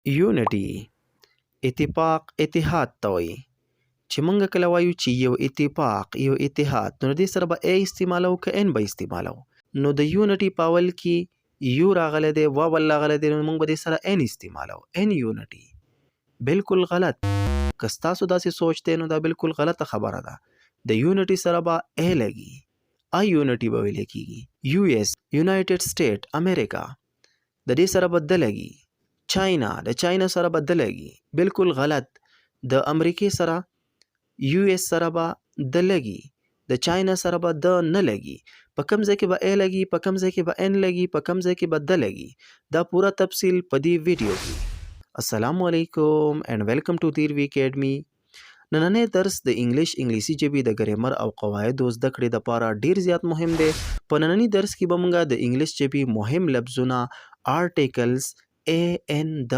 یونټي اتفاق اتحاد ته وایي. چې موږ کله وایو چې یو اتفاق یو اتحاد نو دې سره به ا استعمالو که ان به استعمالو. نو د یونټي په اول کې یو راغلی دی واول راغلی دی نو موږ به دې سره ان استعمالو. ان یونټي بالکل غلط. که ستاسو داسې سوچ دی نو دا بالکل غلطه خبره ده. د یونټي سره به ا لګي. ا یونټي به ویل کېږي. یو اس یونایټډ سټیټ امریکا د دې سره به د لګي. چاینا د چاینا سره به د لګي. بالکل غلط. د امریکې سره یو اس سره به د لګي. د چاینا سره به د نه لګي. په کوم ځای کې به ا لګي په کوم ځای کې به ان لګي په کوم ځای کې به د لګي. دا پورا تفصیل په دې ویډیو کې. السلام علیکم and welcome to تیروي اکیډمي. نننی درس د انګلیسي ژبې د ګرامر او قواعدو زده کړې دپاره ډیر زیات مهم دی. په نننی درس کې به موږ د انګلیس ژبې مهم لفظونه آرټیکلز ان د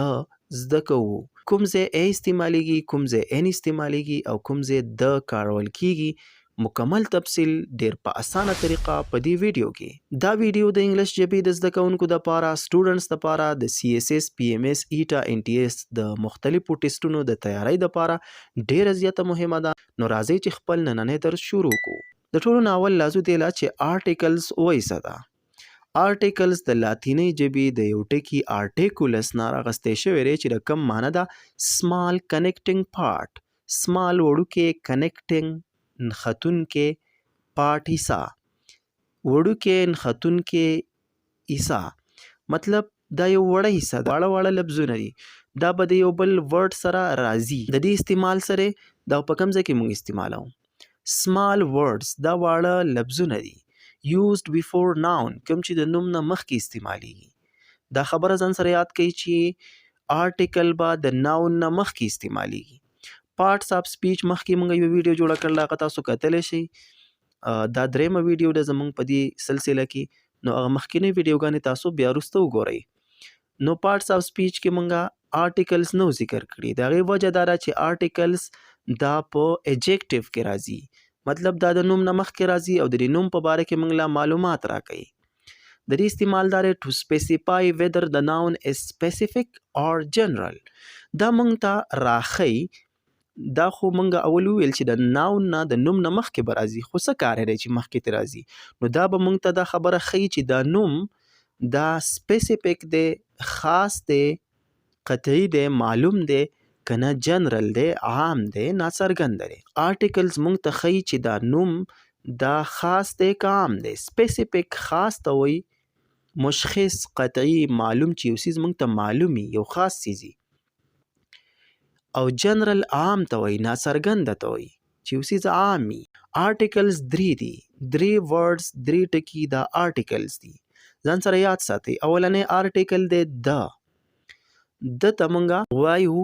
زده کوو. کوم ځای ا استعمالیږي کوم ځای ان استعمالیږي او کوم ځای د کارول کیږي. مکمل تفصیل ډیر په اسانه طریقه په دې ویډیو کې. دا ویډیو د انګلیس ژبې د زده کوونکو دپاره سټوډنټس دپاره د سی اس اس پی ام اس ایټا ان ټي اس د مختلفو ټیسټونو د تیاری دپاره ډیره زیاته مهمه ده. نو راځئ چې خپل نننی درس شروع کړو. د ټولو نه اول لازم دی چې آرټیکلز وایي څه ده. آرټیکلز د لاتینی ژبې د یو ټکي آرټیکولس نه راغستی شوی دی چې د کوم معنی ده سمال کنیکټینګ پارټ. سمال وړوکی کنیکټینګ نښتونکی پارټ حصه. وړوکی نښتونکی حصه مطلب دا یو وړه حصه ده. واړه لفظونه دي. دا به د یو بل ورډ سره راځي. د دې استعمال سره دا په کوم ځای کې موږ استعمالوو. سمال ورډز دا واړه لفظونه دي. used before noun کوم چې د نوم نه مخکې استعمالیږي. دا خبره ځان سره یاد کړئ چې آرټیکل به د ناون نه مخکې استعمالیږي. پارټس آف سپیچ مخکې موږ یو ویډیو جوړه کړله هغه تاسو کتلی شئ. دا دریمه ویډیو ده زموږ په دې سلسله کې. نو هغه مخکینی ویډیوګانې تاسو بیا وروسته وګورئ. نو پارټس آف سپیچ کې موږ آرټیکلز نو ذکر کړي. د هغې وجه دا ده چې آرټیکلز دا په ایجیکټیو کې راځي. مطلب دا د نوم نه مخکې راځي او د دې نوم په باره کې موږ لا معلومات راکوي. د دې استعمال دا دی to specify whether the noun is specific or general. دا موږ ته راښیي. دا خو موږ اول وویل چې د ناون نه د نوم نه مخکې به راځي خو څه کار دی چې مخکې ترې راځي. نو دا به موږ ته دا خبره ښیي چې دا نوم دا سپیسیفیک دی خاص دی قطعي دی معلوم دی که نه جنرل دی عام دی ناڅرګنده دی. آرټیکلز موږ ته ښیي چې دا نوم دا خاص دی که عام دی. سپیسیفیک خاص ته وایي مشخص قطعي معلوم چې یو څیز موږ ته معلوم وي یو خاص څیز وي. او جنرل عام ته وایي ناڅرګنده ته وایي چې یو څیز عام وي. آرټیکلز درې دي. درې ورډز درې ټکي دا آرټیکلز دي. ځان سره یاد ساتئ. اولنی آرټیکل دی د. د ته موږ وایو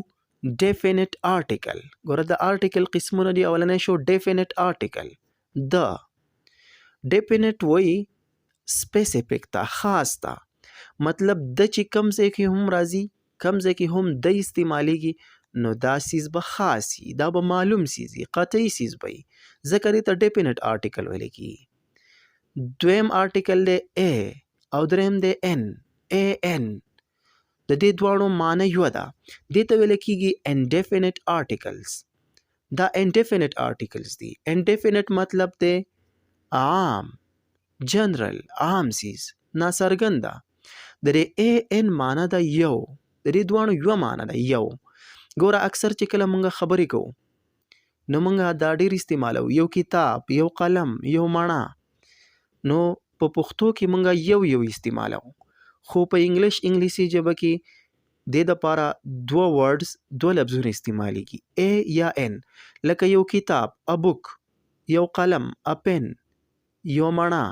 definite article. ګوره د آرټیکل قسمونه دي. اولنی شو definite article. د definite وایي سپیسیفیک ته خاص ته. مطلب د چې کوم ځای کې هم راځي کوم ځای کې هم د استعمالیږي نو دا سیز به خاص وي. دا به معلوم سیز وي قطعي سیز به وي. ځکه دې ته definite article ویل کېږي. دویم آرټیکل دی ا او دریم دی ان. ان د دې دواړو معنی یو ده. دې ته ویل کېږي indefinite articles. دا indefinite articles دي. indefinite مطلب دی عام جنرل عام سیز ناڅرګنده. د دې ان معنی ده یو. د دې دواړو یوه معنی ده یو. ګوره اکثر چې کله موږ خبرې کوو نو موږ دا ډېر استعمالوو. یو کتاب یو قلم یو مڼه. نو په پښتو کې موږ یو یو استعمالوو. خو په انګلیسي ژبه کې دې دپاره دوه ورډز دوه لفظونه استعمالیږي ا یا ان. لکه یو کتاب ا بک یو قلم ا پن یو مڼه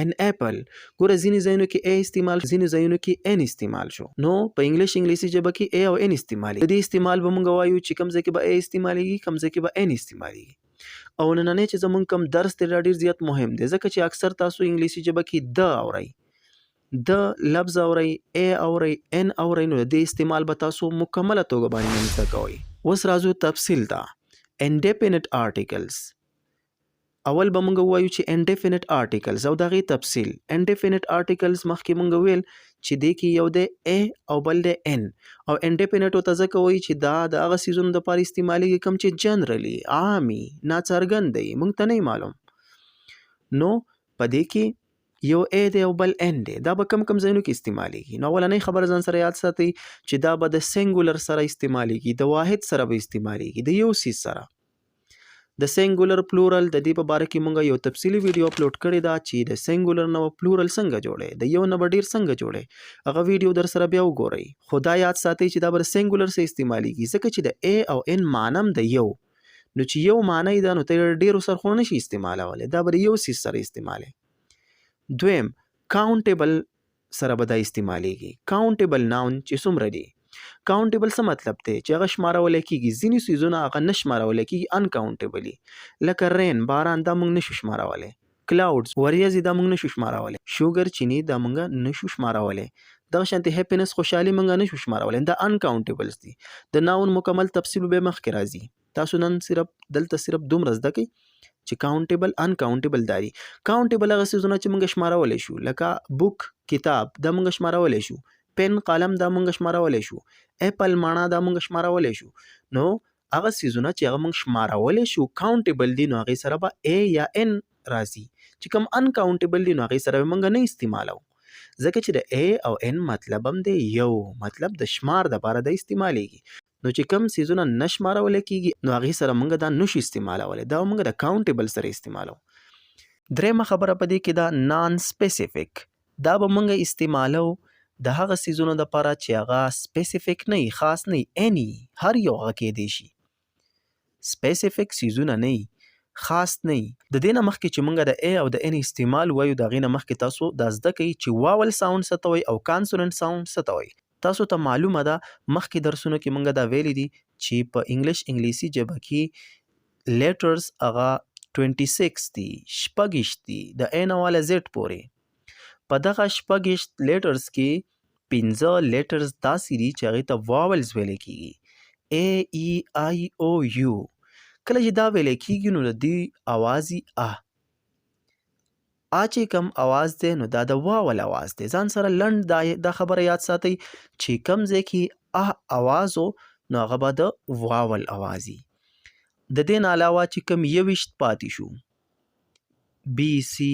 ان اپل. ګوره ځینې ځایونو کې ا استعمال ځینې ځایونو کې ان استعمال شو. نو په انګلیسي ژبه کې ا او ان استعمالیږي. د دې استعمال به موږ وایو چې کوم ځای کې به ا استعمالیږي کوم ځای کې به ان استعمالیږي. او نننی چې زموږ کوم درس دی دا ډېر زیات مهم دی ځکه چې اکثر تاسو انګلیسي ژبه کې د اورئ د لفظ اورئ ا اورئ ان اورئ نو د دې استعمال به تاسو مکمله توګه باندې نه زده کوئ. اوس راځو تفصیل ته. indefinite articles. اول به موږ وایو چې indefinite articles او د هغې تفصیل. indefinite articles مخکې موږ ویل چې دې کې یو دی A او بل دی N او انډیپینټ ورته ځکه وایي چې دا د هغه څیزونو دپاره استعمالیږي کوم چې جنرالي عامي ناڅرګند دی موږ ته نه معلوم. نو په دې کې یو A دی او بل N دی دا به کم ځایونو کې استعمالیږي. نو اولنۍ خبره ځان سره یاد ساتئ چې دا به د سینګولر سره استعمالیږي د واحد سره به استعمالیږي د یو څیز سره. د سینګولر پلورل د دې په باره کې مونږ یو تفصیلی ویډیو اپلوډ کړی دا چې د سینګولر نه پلورل څنګه جوړی د یو نه به ډیر څنګه جوړی هغه ویډیو در سره بیا وګورئ. خو دا یاد ساتئ چې دا به د سینګولر سره استعمالیږي ځکه چې د A او N معنی هم د یو نو چې یو معنی دا نو ته ډیرو سره خو نشي استعمالولی دا به د یو څیز سره استعمالی. دویم کاونټیبل سره به دا استعمالیږي. کاونټیبل ناون چې څومره دی کاونټیبل څه مطلب دی چې هغه شمارول کېږي ځینې څیزونه هغه نه شمارول کېږي انکاونټیبلی لکه رین باران دا موږ نشو شمارولی کلاوډز وریځې دا موږ نشو شمارولی شوګر چینی دا موږ نشو شمارولی دغه شانتې هیپینس خوشحالي موږ نشو شمارولی دا انکاونټیبلز دي. د ناون مکمل تفصیل به مخکې راځي تاسو نن دلته صرف دومره زده کئ چې کاونټیبل انکاونټیبل داري. کاونټیبل هغه څیزونه چې موږ شمارولی شو لکه بوک کتاب دا موږ شمارولی شو پن قلم دا مونږ شمارولی شو اپل ماڼه دا مونږ شمارولی شو. نو هغه څیزونه چې هغه مونږ شمارولی شو کاونټیبل دي نو هغې سره به A یا N راځي چې کوم انکاونټیبل دي نو هغې سره به مونږ نه استعمالو ځکه چې د A او N مطلب هم دی یو مطلب د شمار دپاره د استعمالیږي. نو چې کوم څیزونه نه شمارولی کېږي نو هغې سره مونږ دا نشو استعمالولی دا مونږ د کاونټیبل سره استعمالو. درېیمه خبره په دې کې دا نان سپیسیفیک دا به مونږ استعمالو د هغه څیزونو دپاره چې هغه سپیسیفیک نه وي خاص نه وي any هر یو هغه کیدی شي سپیسیفیک څیزونه نه وي خاص نه وي. د دې نه مخکې چې موږ د A او د N استعمال وایو د هغې نه مخکې تاسو دا زده کوئ چې واول ساوند څه ته وایي او کانسوننټ ساوند څه ته وایي. تاسو ته معلومه ده مخکې درسونو کې موږ دا ویلي دي چې په انګلیسي ژبه کې لیټرز هغه 26 دي شپږ دي د A نه واله Z پورې. په دغه شپږ لیټرز کې 15 لیټرز داسې دي چې هغې ته واولز ویلی کېږي A E I O U. کله چې دا ویلی کېږي نو د دې اواز چې کم اواز دی نو دا د واول اواز دی. ځان سره لنډ دا خبره یاد ساتئ چې کم ځای کې اواز نو هغه به د واول اواز وي. د دې نه علاوه چې کم 21 پاتې شو B C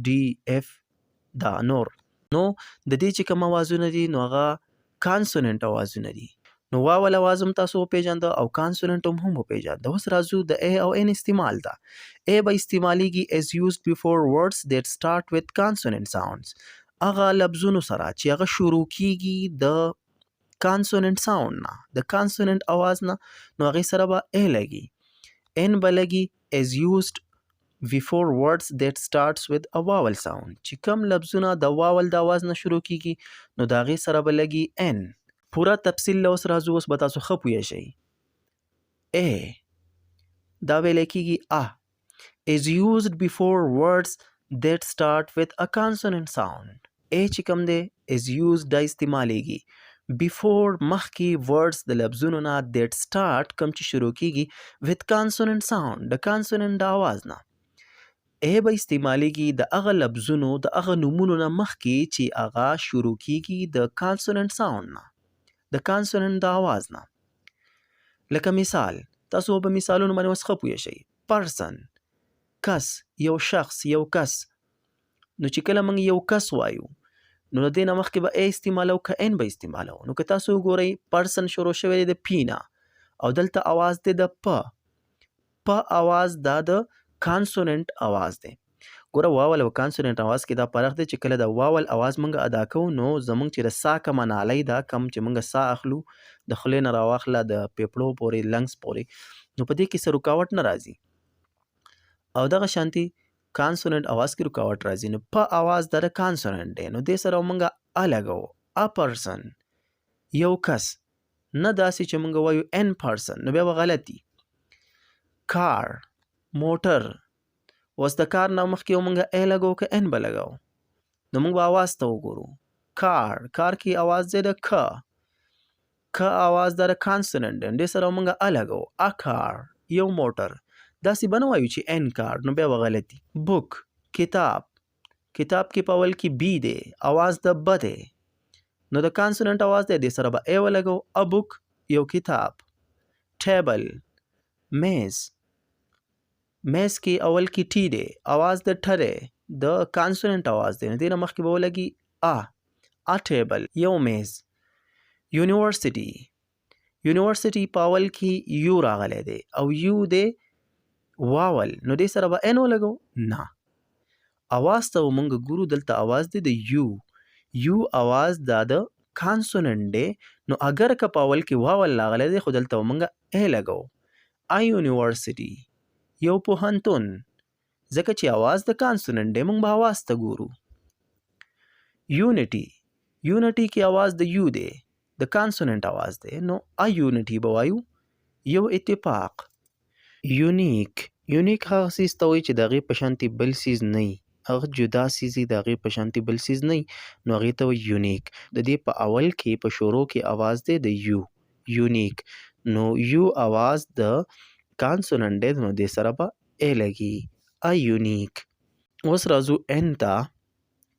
D F دا نور نو د دې چې کوم اوازونه دي نو هغه کانسوننټ اوازونه دي. نو واول اواز هم تاسو وپېژانده او کانسوننټ هم وپېژانده. اوس راځو د A او N استعمال ته. A به استعمالیږي as used before words that start with consonant sounds هغه لفظونو سره چې هغه شروع کېږي د کانسوننټ ساوند نه د کانسوننټ اواز نه نو هغې سره به A لګي. N به لګي as used before words that starts with a vowel sound چې کوم لفظونه د واول د اواز نه شروع کیږي نو د هغې سره به لګي N. پوره تفصیل له اوس راځو اوس به تاسو ښه پوه شئ. A دا ویلی کېږي is used before words that start with a consonant sound. A چې کوم دی is used دا استعمالیږي before مخکې words د لفظونو نه that start کوم چې شروع کیږي with consonant sound د کانسوننټ د اواز نه. A به استعمالیږي د هغه لفظونو د هغه نومونو نه مخکې چې هغه شروع کیږي د کانسوننټ ساوند نه د کانسوننټ د اواز نه. لکه مثال تاسو په مثالونو باندې اوس ښه پوه شئ. پرسن کس یو شخص یو کس نو چې کله موږ یو کس وایو نو د دې نه مخکې به A استعمالو که N به استعمالو. نو که تاسو وګورئ پرسن شروع شوی دی د P نه او دلته اواز دی د په اواز دا د کانسوننټ اواز دی. ګوره واول او کانسوننټ اواز کې دا فرق دی چې کله د واول اواز موږ ادا کوو نو زموږ چې د سا کومه نالی ده کم چې موږ سا اخلو د خولې نه راواخله د پیپړو پورې لنګس پورې نو په دې کې څه رکاوټ نه راځي او دغه شانتي کانسوننټ اواز کې رکاوټ راځي. نو په اواز د کانسوننټ دی نو دې سره موږ ا لګو ا پرسن یو کس نه داسې چې موږ وایو ان پرسن نو بیا به غلط دي. کار موټر اوس د کار نه مخکې موږ A لګو که N به لګو نو موږ به اواز ته وګورو. کار کې اواز دی د که اواز د کانسوننټ دی دې سره موږ ا لګو ا کار یو موټر داسې به نه وایو چې N کار نو بیا به غلط دي. بوک کتاب کې په اول کې B دی اواز د ب دی نو د کانسوننت اواز دی دې سره به ای ولګو. ا بوک یو کتاب. ټیبل میز. میز کې اول کې ټی دی اواز د ټ دی د کانسوننت اواز دی نو دې نه مخکې به ولګي ا. ا ټیبل یو میز. یونیورسيټي. یونیورسيټي په اول کې یو راغلی دی او یو دی واول نو دې سره به ان ولګو نه. اواز ته مونږ ګورو دلته اواز دی د یو. یو اواز دا د کانسوننت دی نو اگر که په اول کې واول راغلی دی خو دلته مونږ ای لګو. ا یونیورسيټي یو پوهنتون ځکه چې اواز د کانسوننت دی مونږ به اواز ته ګورو. یونټي. یونټي کې اواز د یو دی د کانسوننت اواز دی نو ا یونټي به وایو. یو اتفاق. یونیک. یونیک هغه څیز ته وایي چې د هغې په شانتې بل څیز نه وي، هغه جدا څیز وي د هغې په شانتې بل څیز نه وي نو هغې ته وایي یونیک. د دې په اول کې په شروع کې اواز دی د یو. یونیک نو یو اواز د کانسوننت دی نو دې سره به ای لګي. ا یونیک. اوس راځو ان ته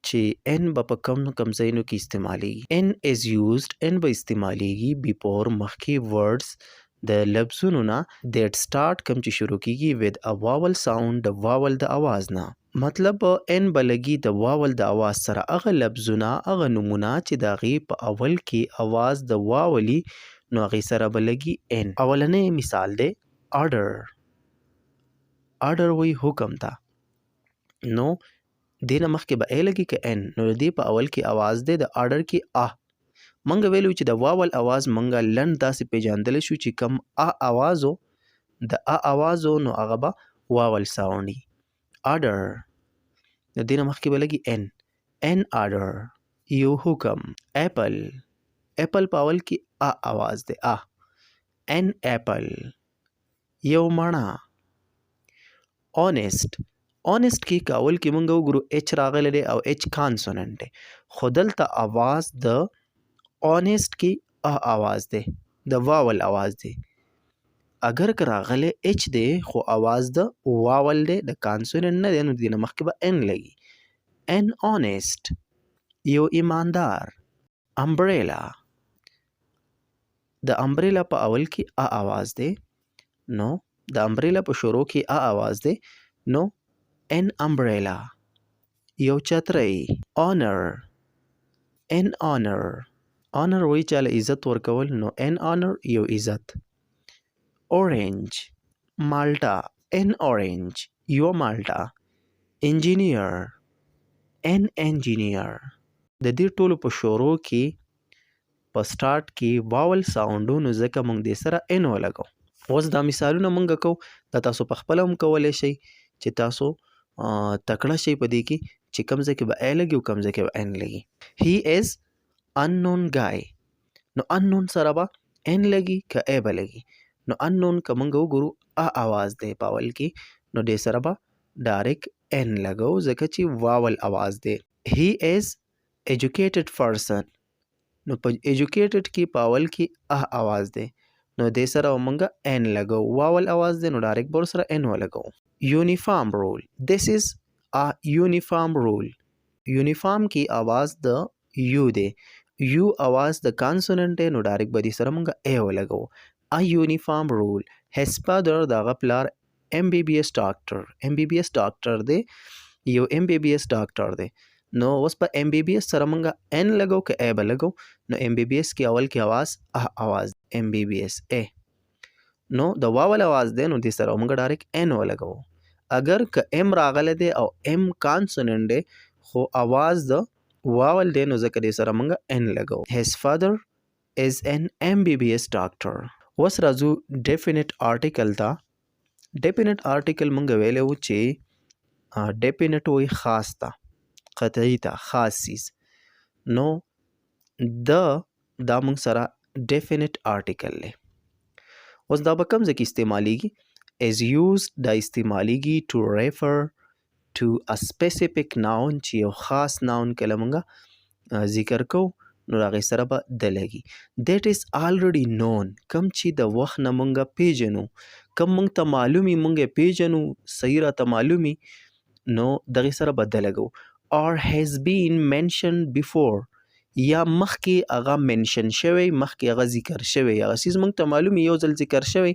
چې ان به په کم ځایونو کې استعمالیږي. ان از یوزډ. ان به استعمالیږي بیفور مخکې ورډز د لفظونو نه دیټ سٹارټ کم چې شروع کیږي ود ا واول ساوند د واول د اواز نه. مطلب ان به لګي د واول د اواز سره هغه لفظونه هغه نمونه چې د هغې په اول کې اواز د واولي نو هغې سره به لګي ان. اولنی مثال دی آرډر. آرډر وایي حکم ته نو دې نه مخکې به ای لګي که ان نو د دې په اول کې اواز دی د آرډر کې ا. منګ ویلو چې د واول اواز منګه لنډ داسې پیژندلی شو چې کم ا اواز و د ا اواز و نو هغه به واول ساوند وي. آرډر د دې نه مخکې به لګي ان. ان آرډر یو حکم. اپل. اپل په اول کې ا اواز دی ا. ان اپل یو مڼه. آنیسټ. آنیسټ کې که اول کې مونږ وګورو اچ راغلی دی او اچ کانسوننت دی خو دلته اواز د آنیسټ کې ا اواز دی د واول اواز دی. اگر که راغلی اچ دی خو اواز د واول دی د کانسوننت نه دی نو دې نه مخکې به ان لګي. ان آنیسټ یو ایماندار. امبریلا. د امبریلا په اول کې ا اواز دی نو د امبریلا په شروع کې ا اواز دی نو ان امبریلا یو چترۍ. آنر. ان آنر. آنر وایي چاله عزت ورکول نو ان آنر یو عزت. اورنج. مالټه. ان اورنج یو مالټه. انجینیر. ان انجینیر د دې ټولو په شروع کې په سٹارټ کې واول ساوندونو ځکه موږ دې سره ان ولګو. اوس دا مثالونه موږ کوو دا تاسو په خپله هم کولی شئ چې تاسو تکړه شئ په دې کې چې کوم ځای کې به ای لګي او کوم ځای کې به ان لګي. هی از unknown guy نو unknown سره به ان لګي که ای به لګي نو unknown که موږ وګورو ا اواز دی په اول کې نو دې سره به ډایرکټ ان لګو ځکه چې واول اواز دی. هی از educated person نو په educated کې په اول کې ا اواز دی نو دې سره موږ ان لګو واول اواز دی نو ډایرکټ به ورسره ان ولګو. یونیفارم رول. This is a uniform rule. یونیفارم کې اواز د یو دی. یو اواز د کانسوننت دی نو ډایرکټ به دې سره موږ ای ولګو. a uniform rule. his father د هغه پلار MBBS ډاکټر. MBBS ډاکټر دی یو MBBS ډاکټر دی نو اوس په MBBS سره موږ ان لګو که ای به لګو نو MBBS کې اول کې اواز اواز MBBS ای نو د واول اواز دی نو دې سره موږ ډایرکټ ان ولګو. اگر که ام راغلی دی او ام کانسوننت دی خو اواز د واول دی نو ځکه دې سره موږ ان لګو. his father is an MBBS doctor. اوس راځو ډیفینټ آرټیکل ته. ډیفینټ آرټیکل موږ ویلی و چې ډیفینټ وایي خاص ته قطعي ته خاص څیز نو دا موږ سره ډیفینټ آرټیکل دی. اوس دا به کوم ځای کې استعمالیږي. is used دا استعمالیږي to refer to a specific noun چې یو خاص noun کله موږ ذکر کوو نو هغې سره به د لګي. that is already known کم چې د وخت نه موږ پیژنو کم موږ ته معلومي موږ یې پیژنو صحیح راته معلومي نو دغې سره به د لګو. or has been mentioned before یا مخکې هغه منشن شوی، مخکې هغه ذکر شوی، هغه څیز موږ ته معلوم یو ځل ذکر شوی،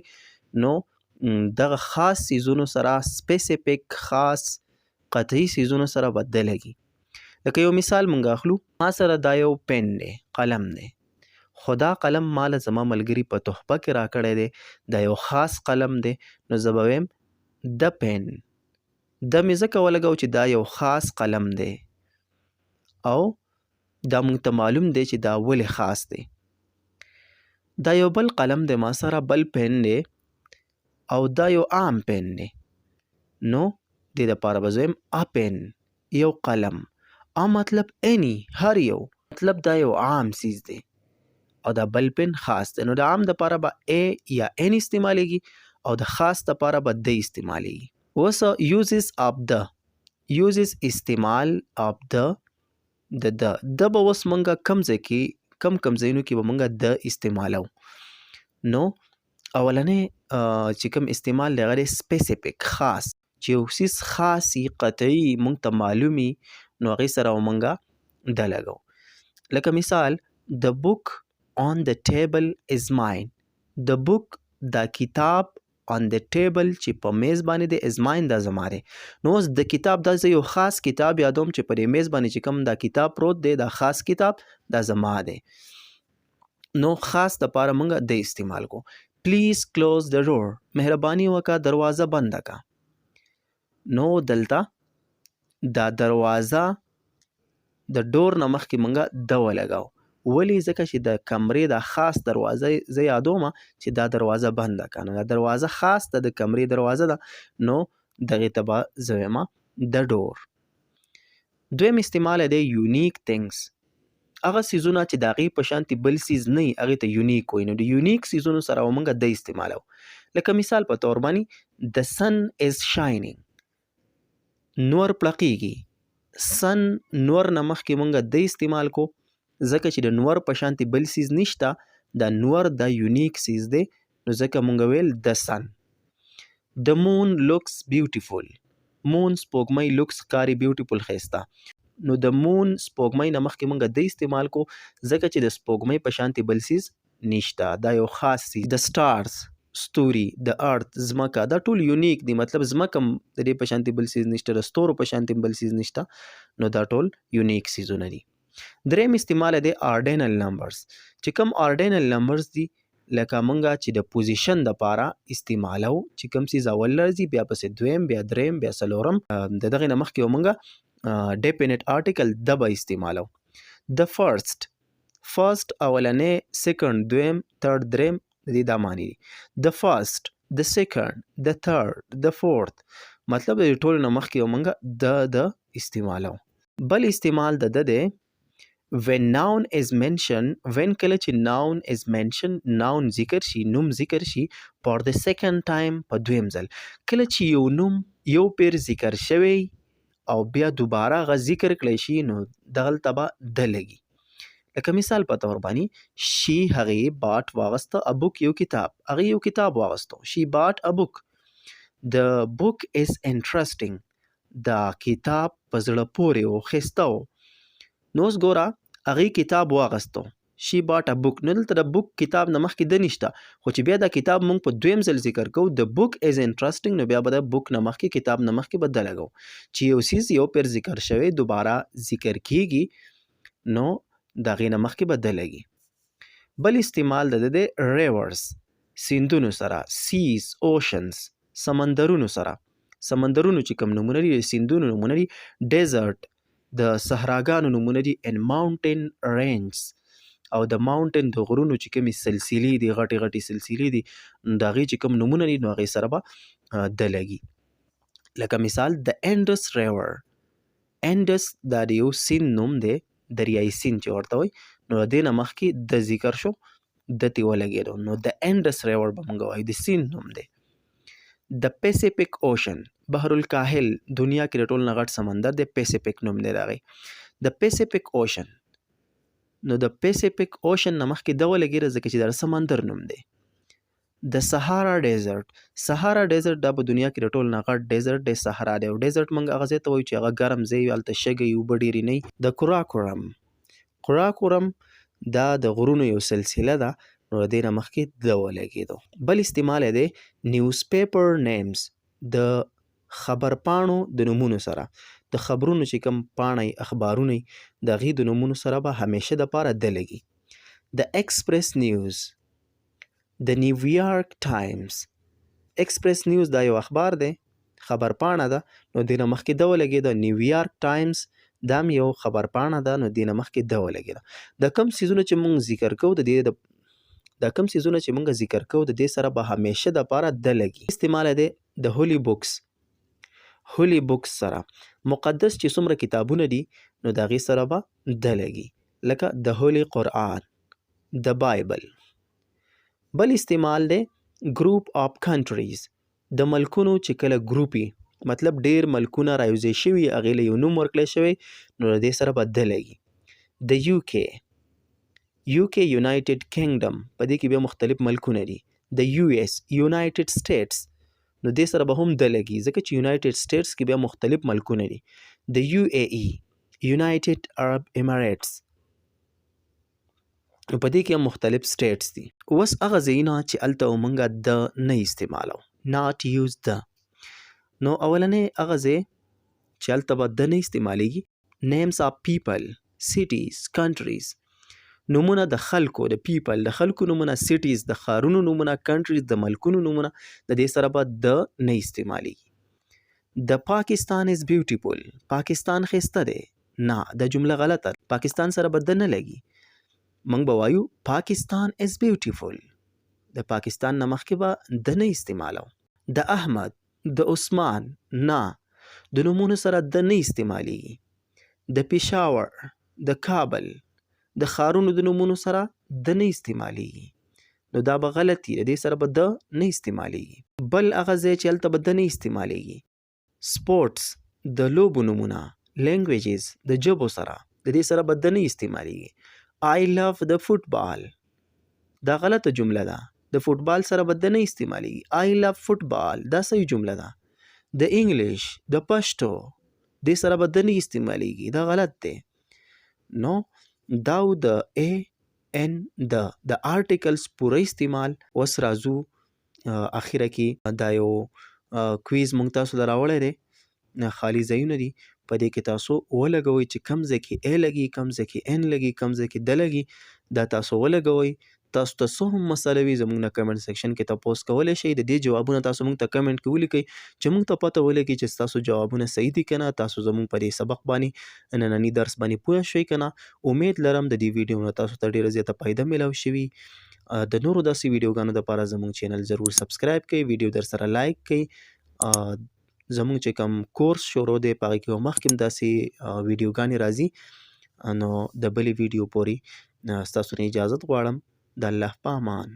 نو دغه خاص څیزونو سره سپیسیفیک خاص قطعي څیزونو سره به د لګي. لکه یو مثال موږ اخلو، ما سره دا یو پن دی، قلم دی، خو دا قلم ماله زما ملګري په تحفه کې راکړی دی، دا یو خاص قلم دی، نو زه به ویم د پن. د مې ځکه ولګو چې دا یو خاص قلم دی او دا موږ ته معلوم دی چې دا ولې خاص دی. دا یو بل قلم دی ما سره، بل پن دی او دا یو عام پن دی، نو دې دپاره به زه ویم ا پن، یو قلم. ا مطلب any، هر یو، مطلب دا یو عام څیز دی او دا بل پن خاص دی. نو د عام دپاره به ا یا ان استعمالیږي او د خاص دپاره به د استعمالیږي. اوس uses of the، uses استعمال of the د به اوس مونږه کم ځای کې کم ځایونو کې به مونږه د استعمالو. نو اولنې چې کوم استعمال دی هغه دی سپیسیفیک، خاص، چې یو څیز خاصي قطعي مونږ ته معلومي، نو هغې سره به مونږه د لګو. لکه مثال the book on the table is mine. the book، دا کتاب on the table چې په میز باندې دی is mine، دا زما دی. نو اوس د کتاب دا زه یو خاص کتاب یادوم چې په دې میز باندې چې کوم دا کتاب پروت دی، دا خاص کتاب دا زما دی. نو خاص دپاره مونږه د استعمال کو. please close the door، مهرباني وکړه دروازه بنده کا. نو دلته دا دروازه د ډور نه مخکې مونږه د ولګاو. ولې؟ ځکه چې د کمرې دا خاص دروازه زه یادومه چې دا دروازه بنده که. نو دا دروازه خاص ده، د کمرې دروازه ده، نو دغې ته به زه ویمه د ډور. دویم استعمال دی یونیک تھنګس، هغه څیزونه چې د هغې په شانتې بل څیز نه وي هغې ته یونیک وایي. نو د یونیک څیزونو سره به مونږه د استعمالو. لکه مثال په طور باندې the sun is shining، نور پړقېږي. سن، نور نه مخکې مونږه د استعمال کو، ځکه چې د نور په شانتې بل څیز نشته، دا نور دا یونیک څیز دی، نو ځکه مونږ ویل د سن. the moon looks beautiful، مون سپوږمۍ looks ښکاري beautiful ښایسته. نو د مون سپوږمۍ نه مخکې مونږه د استعمال کو، ځکه چې د سپوږمۍ په شانتې بل څیز نشته، دا یو خاص څیز. د stars، ستوري، د ارت، ځمکه، دا ټول یونیک دي، مطلب ځمکه هم د دې په شانتې بل څیز نشته، د ستورو په شانتې بل څیز نشته، نو دا ټول یونیک څیزونه دي. دریم استعمال دی آرډینل نمبرز، چې کوم آرډینل نمبرز دي لکه مونږه چې د پوزیشن دپاره استعمالو، چې کوم څیز اول راځي بیا پسې دویم، بیا دریم، بیا څلورم، د دغې نه مخکې به مونږه ډیفینټ آرټیکل د به استعمالو. د فرست، فرست اولنې، سیکنډ دویم، تھرډ دریم، د دې دا معنی دي. د فرست، د سیکنډ، د تھرډ، د فورت، مطلب د ټولو نه مخکې به مونږه د استعمالو. بل استعمال د دی when noun is mentioned، when کله چې noun is mentioned، noun ذکر شي، نوم ذکر شي for the second time، په دویم ځل. کله چې یو نوم یو پیر ذکر شوی او بیا دوباره هغه ذکر کړی شي، نو دغلته به د لګي. لکه مثال په طور باندې شي، هغې باټ واغسته، ا بوک یو کتاب، هغې یو کتاب واغستو، شي باټ ا بوک. the book is interesting، دا کتاب په زړه پورې و، ښایسته و. نو اوس ګوره هغې کتاب واغستو، شي باټ ا بوک. نو دلته د بوک کتاب نه مخکې د نشته، خو چې بیا دا کتاب مونږ په دویم ځل ذکر کوو، د بوک از انټرسټینګ، نو بیا به د بوک نه مخکې، کتاب نه مخکې به د لګو. چې یو څیز یو پیر ذکر شوی دوباره ذکر کیږي، نو د هغې نه مخکې به د لګي. بل استعمال د دی ریورز، سیندونو سره، سیز، اوشنز، سمندرونو سره. سمندرونو چې کوم نمونه دي، سیندونو نمونه دي، ډیزرټ، د صحراګانو نمونه دي، ان ماونټین رینجز، او د ماونټین د غرونو چې کومې سلسلې دي، غټې غټې سلسلې دي، د هغې چې کوم نمونه دي، نو هغې سره به د لګي. لکه مثال د انډس ریور، انډس دا د یو سیند نوم دی، دریایي سیند چې ورته وایي، نو د دې نه مخکې د ذکر شو، د تې ولګېدو، نو د انډس ریور به مونږ وایو، د سیند نوم دی. د پیسیفیک اوشن، بحر الکاهل، دنیا کې د ټولو نه غټ سمندر دی، پیسیفیک نوم دی د هغې. د پیسیفیک اوشن، نو د پیسیفیک اوشن نه مخکې د ولګېده ځکه چې دا سمندر نوم دی. د صحارا ډیزرټ، صحارا ډیزرټ دا په دنیا کې د ټولو نه غټ ډیزرټ دی، صحرا دی. او ډیزرټ مونږ هغه ځای ته وایو چې هغه ګرم ځای وي، هلته شګې اوبه ډېرې نه وي. د کراکورم، قراقورم دا د غرونو یو سلسله ده، نو د دې نه مخکې د ولګېدو. بل استعمال یې دی نیوز پیپر نیمز، د خبرپاڼو د نومونو سره. د خبرونو چې کوم پاڼه اخبارونه د هغې د نومونو سره به همیشه دپاره د لګي. د ایکسپریس نیوز، د نیویارک ټایمز. ایکسپریس نیوز دا یو اخبار دی، خبرپاڼه ده، نو دې نه مخکې د ولګېده. نیویارک ټایمز دا هم یو خبرپاڼه ده، نو دې نه مخکې د ولګېده. د کوم څیزونه چې موږ ذکر کوو د دې د کوم څیزونه چې موږ ذکر کوو د دې سره به همیشه دپاره د لګي. استعمال دی د هولي بوکس، هولي بوکس سره. مقدس چې څومره کتابونه دي نو د هغې سره به د لګي، لکه د هولي قرآن، د بایبل. بل استعمال دی ګروپ آف کنټریز، د ملکونو چې کله ګروپي، مطلب ډیر ملکونه رايوځای شوي، هغې له یو نوم ورکړی شوی، نو د دې سره به د لګي. د یو کې یونایټډ کینګډم، په دې کې بیا مختلف ملکونه دي. د یو ایس یونایټډ سټیټس، نو دې سره به هم د لګي، ځکه چې یونایټډ سټیټس کې بیا مختلف ملکونه دي. د یو اے ای یونایټډ عرب امارټس، په دې کې هم مختلف سټیټس دي. اوس هغه ځایونه چې هلته موږ د نه استعمالو، ناٹ یوز د. نو اولنې هغه ځای چې هلته به د نه استعمالیږي، نیمز آف پیپل، سیټیز، کنټریز، نومونه د خلکو، د پیپل د خلکو نومونه، سیټیز د ښارونو نومونه، کنټریز د ملکونو نومونه، د دې سره به د نه استعمالیږي. د پاکستان از بیوټیفول، پاکستان ښایسته دی، نه دا جمله غلطه، پاکستان سره به د نه لګي. موږ به وایو پاکستان از بیوټیفول، د پاکستان نه مخکې به د نه استعمالو. د احمد، د عثمان، نه د نومونو سره د نه استعمالیږي. د پېښور، د کابل، د ښارونو د نومونو سره د نه استعمالیږي، نو دا به غلطي، د دې سره به د نه استعمالیږي. بل هغه ځای چې هلته به د نه استعمالیږي، سپورټس، د لوبو نومونه، لینګویجز د ژبو سره، د دې سره به د نه استعمالیږي. آی لو د فوټبال، دا غلطه جمله ده، د فوټبال سره به د نه استعمالیږي. آی لو فوټبال دا صحیح جمله ده. د انګلیش، د پښتو، دې سره به د نه استعمالیږي، دا غلط دی. نو دا د ای ان د آرټیکلز پوره استعمال. اوس راځو اخیره کې دا یو کویز موږ تاسو ته راوړی دی، خالي ځایونه دي، په دې کې تاسو ولګوئ چې کوم ځای کې ای لګي، کوم ځای کې ان لګي، کوم ځای کې د لګي، دا تاسو ولګوئ. تاسو ته څه هم مسله وي زموږ نه کمنټ سیکشن کې تپوس کولی شئ. د دې جوابونه تاسو موږ ته کمنټ کې ولیکئ چې موږ ته پته ولګي چې ستاسو جوابونه صحیح دي که نه، تاسو زموږ په دې سبق باندې ننني درس باندې پوه شئ که نه. امید لرم د دې ویډیو نه تاسو ته ډېره زیاته فایده میلاو شوي. د نورو داسې ویډیوګانو دپاره زموږ چینل ضرور سبسکرایب کړئ، ویډیو در سره لایک کړئ. زموږ چې کوم کورس شروع دی په هغې کې مخکې هم داسې ویډیوګانې راځي. نو د بلې ویډیو پورې ستاسو نه اجازت غواړم. د الله په امان.